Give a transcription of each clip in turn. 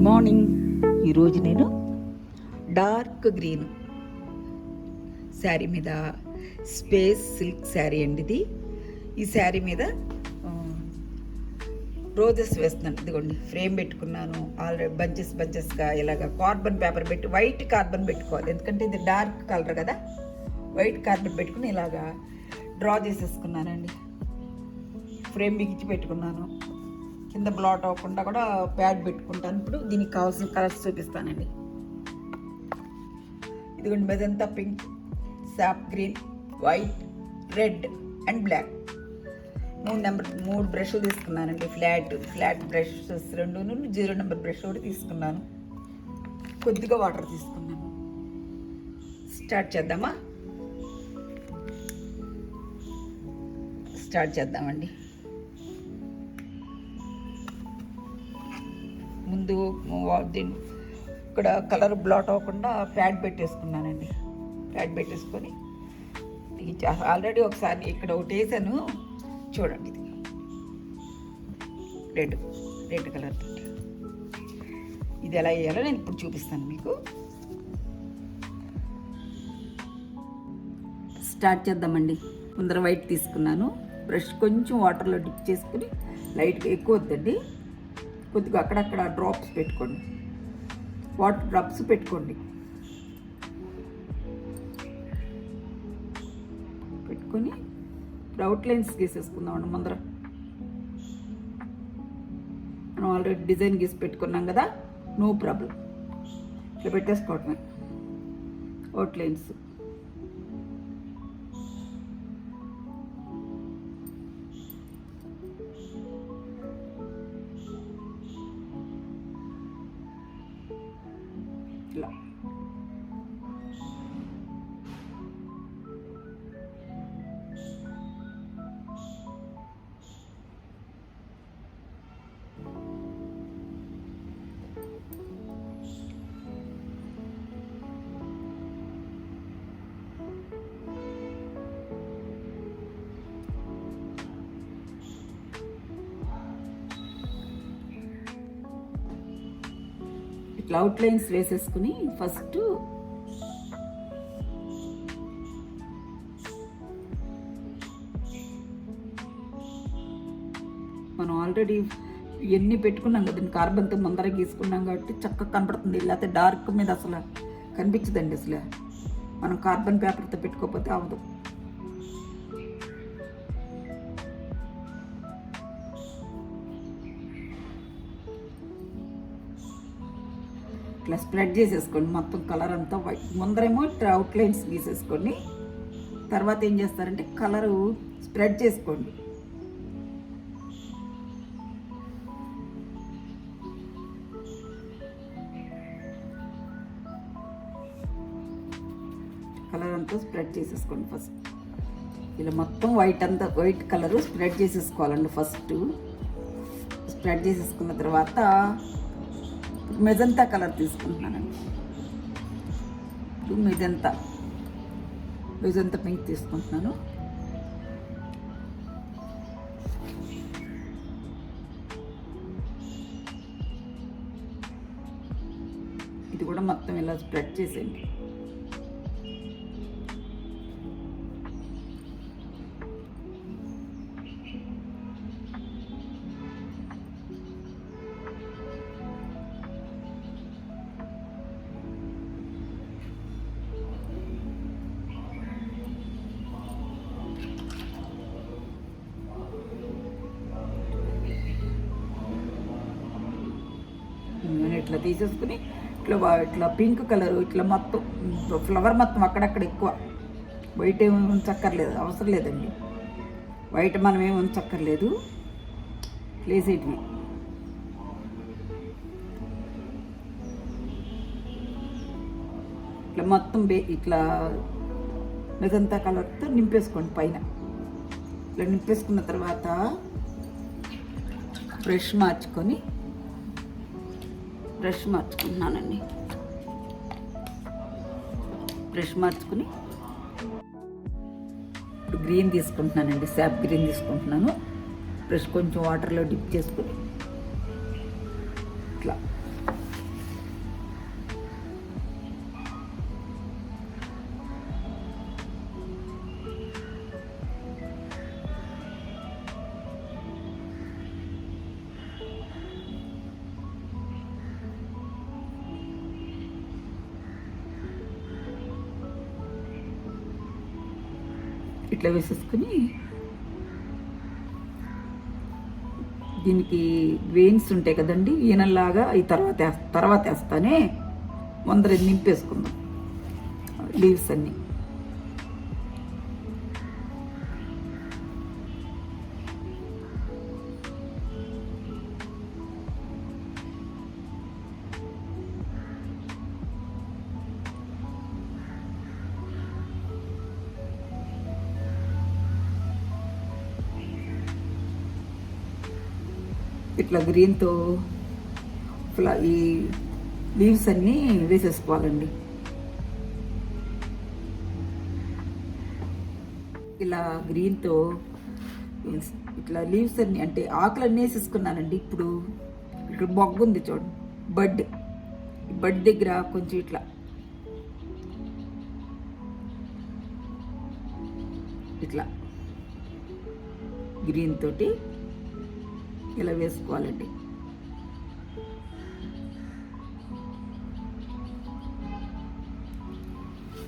Good morning. ఈరోజు నేను dark green sari మీద, స్పేస్ సిల్క్ శారీ అండి ఇది. ఈ శారీ మీద రోజెస్ వేస్తున్నాను. ఇదిగోండి, ఫ్రేమ్ పెట్టుకున్నాను ఆల్రెడీ. బంచెస్గా ఇలాగ కార్బన్ పేపర్ పెట్టి, వైట్ కార్బన్ పెట్టుకోవాలి, ఎందుకంటే ఇది డార్క్ కలర్ కదా. వైట్ కార్బన్ పెట్టుకుని ఇలాగా డ్రా చేసేసుకున్నానండి. ఫ్రేమ్ బిగించి పెట్టుకున్నాను. కింద బ్లాట్ అవ్వకుండా కూడా ప్యాడ్ పెట్టుకుంటాను. ఇప్పుడు దీనికి కావాల్సిన కలర్స్ చూపిస్తానండి. ఇదిగోండి, magenta pink, sap green, white, red and black. మూడు బ్రష్లు తీసుకున్నానండి. ఫ్లాట్ బ్రషెస్ 2, 0 నెంబర్ బ్రష్ ఒకటి తీసుకున్నాను. కొద్దిగా వాటర్ తీసుకున్నాను. స్టార్ట్ చేద్దామండి. ముందు ఇక్కడ కలర్ బ్లాట్ అవ్వకుండా ప్యాడ్ పెట్టేసుకున్నానండి. ప్యాడ్ పెట్టేసుకొని ఆల్రెడీ ఒకసారి ఇక్కడ ఒకటి వేసాను చూడండి. ఇది రెడ్ కలర్ తోటి ఇది ఎలా వేయాలో నేను ఇప్పుడు చూపిస్తాను మీకు. స్టార్ట్ చేద్దామండి. ముందర వైట్ తీసుకున్నాను. బ్రష్ కొంచెం వాటర్లో డిప్ చేసుకుని, లైట్గా ఎక్కువ వద్దండి, కొద్దిగా అక్కడక్కడ డ్రాప్స్ పెట్టుకోండి, వాటర్ డ్రాప్స్ పెట్టుకోండి. పెట్టుకొని అవుట్లైన్స్ గీసేసుకుందామండి. ముందర మనం ఆల్రెడీ డిజైన్ గీసి పెట్టుకున్నాం కదా, నో ప్రాబ్లం. ఇట్లా పెట్టేసుకోవటమే అవుట్లైన్స్. ఇలా ఇట్లా అవుట్లైన్స్ వేసేసుకుని ఫస్ట్ మనం ఆల్రెడీ ఇవన్నీ పెట్టుకున్నాం కదా, కార్బన్తో ముందర గీసుకున్నాం కాబట్టి చక్కగా కనపడుతుంది. లేకపోతే డార్క్ మీద అసలు కనిపించదండి. అసలు మనం కార్బన్ పేపర్తో పెట్టుకోకపోతే అవదు. ఇట్లా స్ప్రెడ్ చేసేసుకోండి మొత్తం కలర్ అంతా. వైట్ ముందరేమో ఇట్లా అవుట్లైన్స్ గీసేసుకోండి. తర్వాత ఏం చేస్తారంటే కలరు స్ప్రెడ్ చేసుకోండి. కలర్ అంతా స్ప్రెడ్ చేసేసుకోండి ఫస్ట్. ఇలా మొత్తం వైట్ కలరు స్ప్రెడ్ చేసేసుకోవాలండి. ఫస్ట్ స్ప్రెడ్ చేసేసుకున్న తర్వాత మెజంతా కలర్ తీసుకుంటున్నానండి. మెజంతా పింక్ తీసుకుంటున్నాను. ఇది కూడా మొత్తం ఇలా స్ప్రెడ్ చేసేయండి. ఇట్లా తీసేసుకుని ఇట్లా పింక్ కలరు ఇట్లా మొత్తం ఫ్లవర్ మొత్తం అక్కడక్కడ ఎక్కువ. వైట్ ఏమి ఉంచక్కర్లేదు, అవసరం లేదండి. వైట్ మనం ఏమి ఉంచక్కర్లేదు, ప్లేసేటివి. ఇట్లా మొత్తం ఇట్లా మెజంతా కలర్తో నింపేసుకోండి పైన. ఇట్లా నింపేసుకున్న తర్వాత బ్రష్ మార్చుకుంటున్నానండి. బ్రష్ మార్చుకుని ఇప్పుడు గ్రీన్ తీసుకుంటున్నానండి. సాప్ గ్రీన్ తీసుకుంటున్నాను. బ్రష్ కొంచెం వాటర్లో డిప్ చేసుకుని ఇట్లా ఇట్లా వేసేసుకుని దీనికి వెయిన్స్ ఉంటాయి కదండి, ఈయనలాగా ఈ తర్వాత వేస్తానే ముందర నింపేసుకుందాం లీవ్స్ అన్నీ. ఇట్లా గ్రీన్తో ఈ లీవ్స్ అన్నీ వేసేసుకోవాలండి. ఇలా గ్రీన్తో ఇట్లా లీవ్స్ అన్నీ అంటే ఆకులన్నీ వేసేసుకున్నానండి. ఇప్పుడు ఇక్కడ మొగ్గు ఉంది చూడండి, బడ్ దగ్గర కొంచెం ఇట్లా గ్రీన్ తోటి ఇలా వేసుకోవాలండి.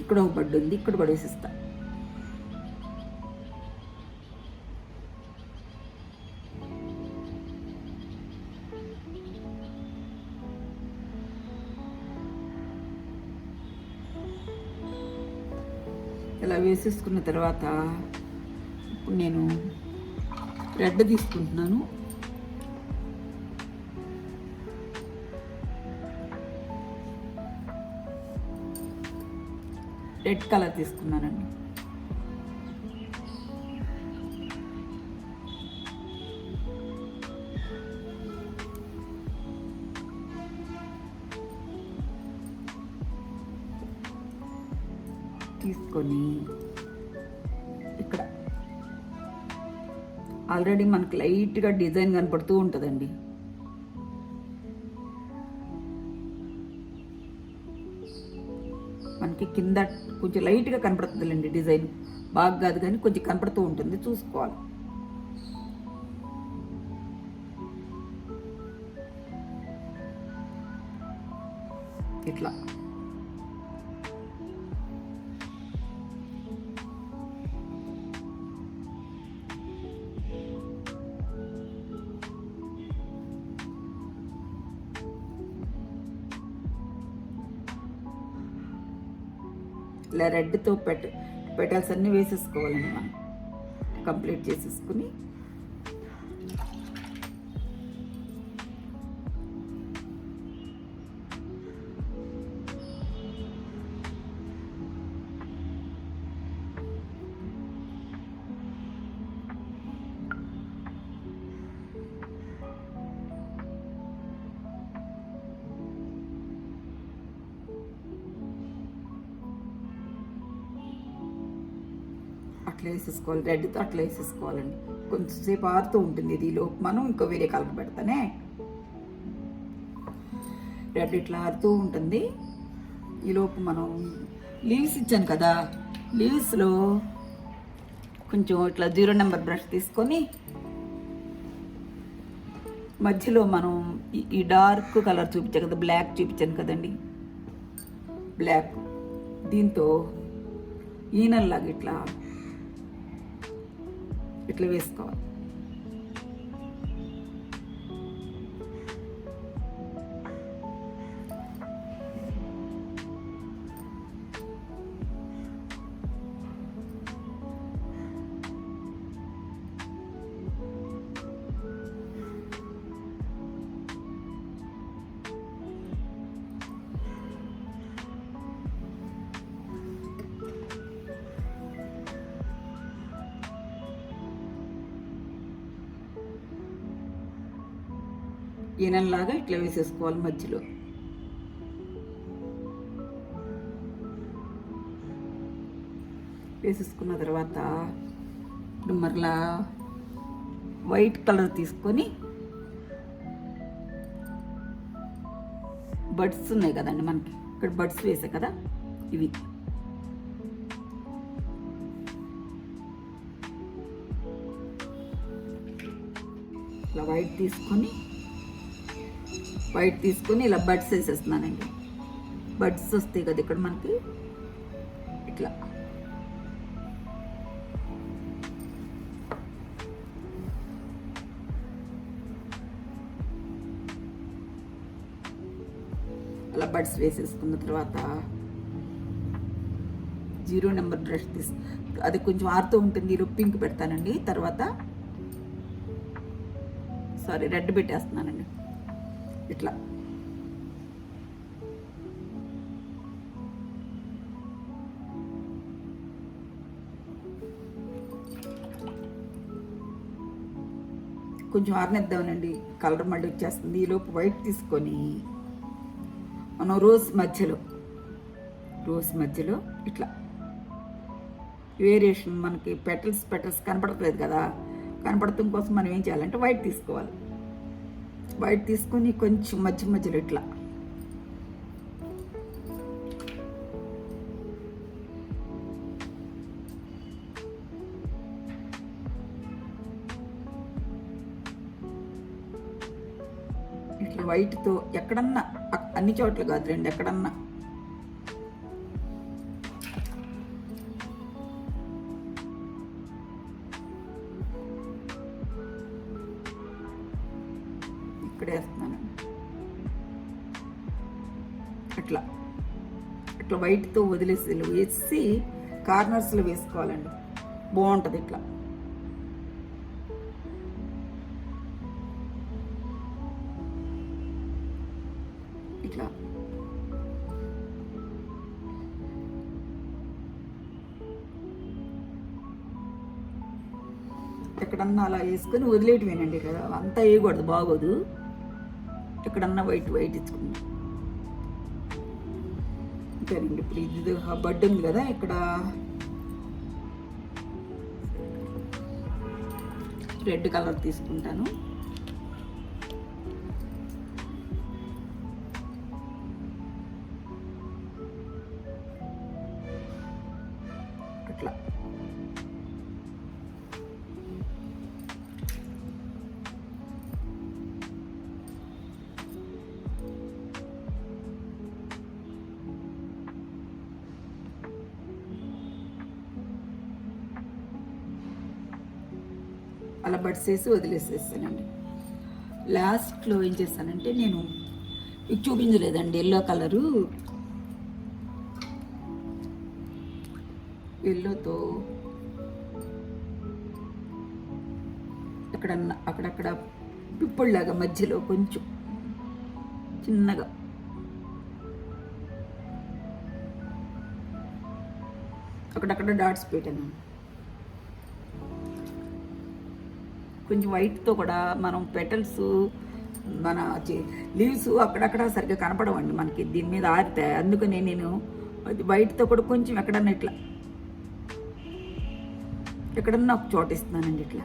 ఇక్కడ ఒక బడ్ ఉంది, ఇక్కడ కూడా వేసిస్తా. ఇలా వేసేసుకున్న తర్వాత ఇప్పుడు నేను రెడ్ తీసుకుంటున్నాను. రెడ్ కలర్ తీసుకున్నానండి. తీసుకొని ఇక్కడ ఆల్రెడీ మనకు లైట్గా డిజైన్ కనపడుతూ ఉంటుందండి. మనకి కింద కొంచెం లైట్గా కనపడుతుందిలేండి, డిజైన్ బాగా కాదు కానీ కొంచెం కనపడుతూ ఉంటుంది, చూసుకోవాలి. ఇట్లా ఇలా రెడ్తో పెటల్స్ అన్నీ వేసేసుకోవాలండి. మనం కంప్లీట్ చేసేసుకుని అట్లా వేసేసుకోవాలి. రెడ్తో అట్లా వేసేసుకోవాలండి. కొంచెంసేపు ఆరుతూ ఉంటుంది. ఇది లోపు మనం ఇంకో వేరే కలర్ పెడతానే. రెడ్ ఇట్లా ఆరుతూ ఉంటుంది. ఈలోపు మనం లీవ్స్ ఇచ్చాను కదా, లీవ్స్లో కొంచెం ఇట్లా 0 నెంబర్ బ్రష్ తీసుకొని మధ్యలో మనం ఈ డార్క్ కలర్ చూపించాను కదా, బ్లాక్ చూపించాను కదండి, బ్లాక్ దీంతో ఈనల్లాగా ఇట్లా వేసుకోవాలి. ఈనల్లాగా ఇట్లా వేసేసుకోవాలి మధ్యలో. వేసేసుకున్న తర్వాత ఇప్పుడు మరలా వైట్ కలర్ తీసుకొని బడ్స్ ఉన్నాయి కదండి మనకి, ఇక్కడ బడ్స్ వేసా కదా, ఇవి ఇట్లా వైట్ తీసుకొని ఇలా బడ్స్ వేసేస్తున్నానండి. బడ్స్ వస్తాయి కదా ఇక్కడ మనకి, ఇట్లా అలా బడ్స్ వేసేసుకున్న తర్వాత 0 నెంబర్ బ్రష్ అది కొంచెం ఆరుతూ ఉంటుంది, ఈరోజు పింక్ పెడతానండి. తర్వాత రెడ్ పెట్టేస్తున్నానండి. ఇట్లా కొంచెం ఆరనిద్దామనండి, కలర్ మళ్ళీ వచ్చేస్తుంది. ఈలోపు వైట్ తీసుకొని మనం రోజ్ మధ్యలో ఇట్లా వేరియేషన్, మనకి పెటల్స్ కనపడట్లేదు కదా, కనపడటం కోసం మనం ఏం చేయాలంటే వైట్ తీసుకోవాలి. వైట్ తీసుకొని కొంచెం మధ్యలో ఇట్లా వైట్తో ఎక్కడన్నా, అన్ని చోట్ల కాదు రండి, ఎక్కడన్నా ఇక్కడ వేస్తున్నాను. అట్లా వైట్తో వేసి కార్నర్స్లో వేసుకోవాలండి, బాగుంటుంది. ఇట్లా ఎక్కడన్నా అలా వేసుకొని వదిలేయటమేనండి కదా, అంతా వేయకూడదు, బాగోదు. ఎక్కడన్నా వైట్ ఇచ్చుకుందాం అంతేనండి. ఇప్పుడు ఇది బడ్ ఉంది కదా, ఇక్కడ రెడ్ కలర్ తీసుకుంటాను. అట్లా అలా బడ్స్ వేసి వదిలేసేస్తానండి. లాస్ట్లో ఏం చేస్తానంటే, నేను ఇది చూపించలేదండి, ఎల్లోతో అక్కడక్కడ పిప్పుడులాగా మధ్యలో కొంచెం చిన్నగా అక్కడక్కడ డాట్స్ పెట్టాను. కొంచెం వైట్తో కూడా మనం పెటల్స్, మన లీవ్స్ అక్కడక్కడ సరిగ్గా కనపడవండి మనకి దీని మీద ఆరితే. అందుకనే నేను వైట్తో కూడా కొంచెం ఎక్కడన్నా ఒక చోట ఇస్తున్నానండి. ఇట్లా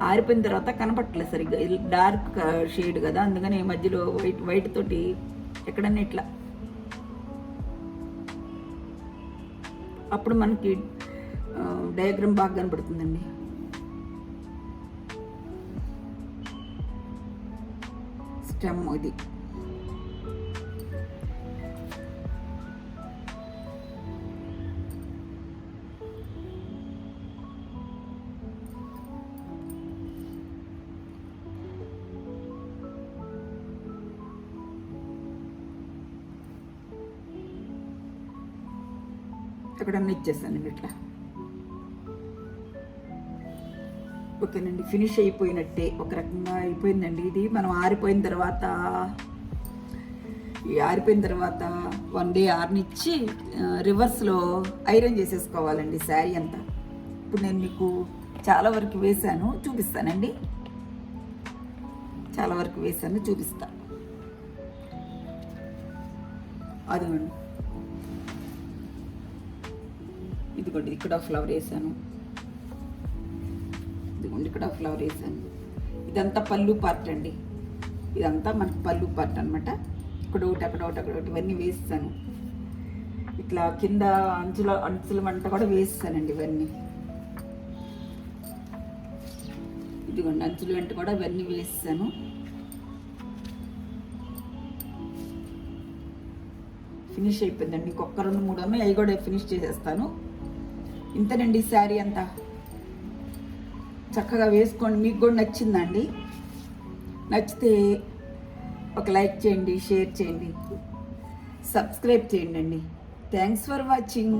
ఆరిపోయిన తర్వాత కనపడట్లేదు సరిగ్గా, డార్క్ షేడ్ కదా, అందుకని మధ్యలో వైట్ తోటి ఎక్కడన్నా ఇట్లా, అప్పుడు మనకి డయాగ్రామ్ బాగా కనపడుతుందండి. స్టెమ్ ఇది ఎక్కడన్నా ఇచ్చేసానండి ఇట్లా. ఓకేనండి, ఫినిష్ అయిపోయినట్టే, ఒక రకంగా అయిపోయిందండి. ఇది మనం ఆరిపోయిన తర్వాత 1 డే ఆరనిచ్చి రివర్స్లో ఐరన్ చేసేసుకోవాలండి శారీ అంతా. ఇప్పుడు నేను మీకు చాలా వరకు వేసాను, చూపిస్తానండి. చూపిస్తా. అదిగోండి, ఇదిగోండి, ఇక్కడ ఫ్లవర్ వేసాను. ఇక్కడ ఫ్లవర్ వేసాను. ఇదంతా పళ్ళు పార్ట్ అండి, ఇదంతా మనకి పళ్ళు పార్ట్ అనమాట. ఇక్కడ ఒకటి ఇవన్నీ వేస్తాను. ఇట్లా కింద అంచుల వంట కూడా వేస్తానండి ఇవన్నీ. ఇదిగోండి, అంచుల వెంట కూడా ఇవన్నీ వేస్తాను. ఫినిష్ అయిపోయిందండి. ఇంకొక 2-3 ఉన్నాయి, అవి కూడా ఫినిష్ చేసేస్తాను. ఇంతేనండి శారీ అంతా. చక్కగా వేసుకోండి, మీకు కూడా నచ్చిందండి. నచ్చితే ఒక లైక్ చేయండి, షేర్ చేయండి, సబ్స్క్రైబ్ చేయండి అండి. Thanks for watching.